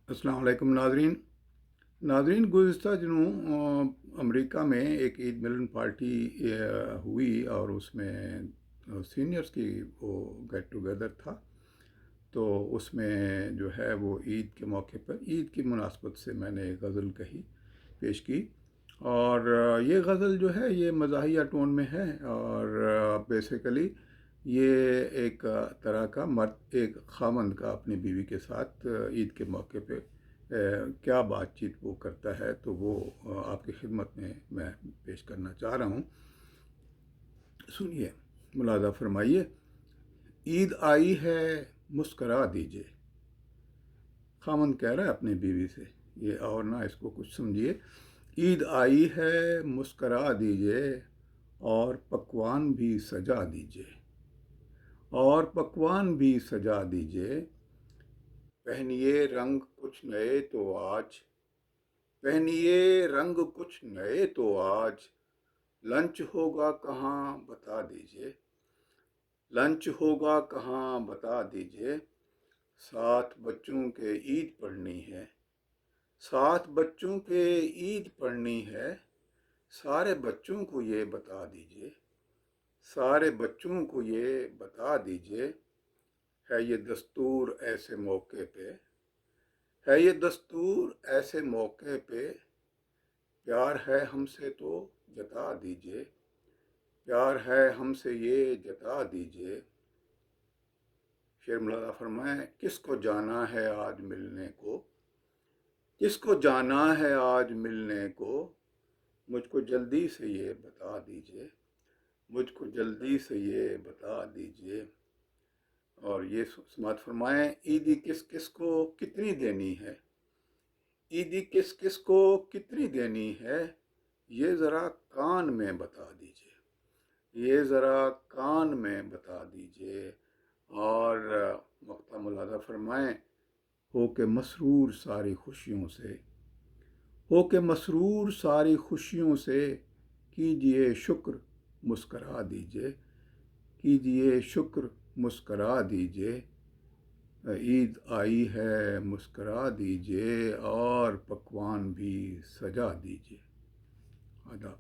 السلام علیکم ناظرین گزشتہ دنوں امریکہ میں ایک عید ملن پارٹی ہوئی اور اس میں سینئرز کی وہ گیٹ ٹوگیدر تھا. تو اس میں جو ہے وہ عید کے موقع پر عید کی مناسبت سے میں نے ایک غزل پیش کی. اور یہ غزل جو ہے یہ مزاحیہ ٹون میں ہے اور بیسیکلی یہ ایک طرح کا مرد ایک خاوند کا اپنی بیوی کے ساتھ عید کے موقع پہ کیا بات چیت وہ کرتا ہے تو وہ آپ کی خدمت میں پیش کرنا چاہ رہا ہوں. سنیے، ملاحظہ فرمائیے. عید آئی ہے مسکرا دیجئے. خامند کہہ رہا ہے اپنی بیوی سے، یہ اور نہ اس کو کچھ سمجھیے. عید آئی ہے مسکرا دیجئے اور پکوان بھی سجا دیجئے. اور پکوان بھی سجا دیجئے. پہنیے رنگ کچھ نئے تو آج. پہنیے رنگ کچھ نئے تو آج. لنچ ہوگا کہاں بتا دیجئے. لنچ ہوگا کہاں بتا دیجئے. 7 بچوں کے عید پڑھنی ہے. 7 بچوں کے عید پڑھنی ہے. سارے بچوں کو یہ بتا دیجئے. سارے بچوں کو یہ بتا دیجئے. ہے یہ دستور ایسے موقع پہ. ہے یہ دستور ایسے موقع پہ. پیار ہے ہم سے تو جتا دیجئے. پیار ہے ہم سے یہ جتا دیجئے. شعر ملاحظہ فرمائیں. کس کو جانا ہے آج ملنے کو. کس کو جانا ہے آج ملنے کو. مجھ کو جلدی سے یہ بتا دیجئے. مجھ کو جلدی سے یہ بتا دیجئے. اور یہ سماعت فرمائیں. عیدی کس کس کو کتنی دینی ہے. عیدی کس کس کو کتنی دینی ہے. یہ ذرا کان میں بتا دیجئے. یہ ذرا کان میں بتا دیجئے. اور مقطع ملاحظہ فرمائیں. ہو کے مسرور ساری خوشیوں سے. ہو کے مسرور ساری خوشیوں سے. کیجئے شکر مسکرا دیجئے. کیجئے شکر مسکرا دیجئے. عید آئی ہے مسکرا دیجئے اور پکوان بھی سجا دیجئے. آداب.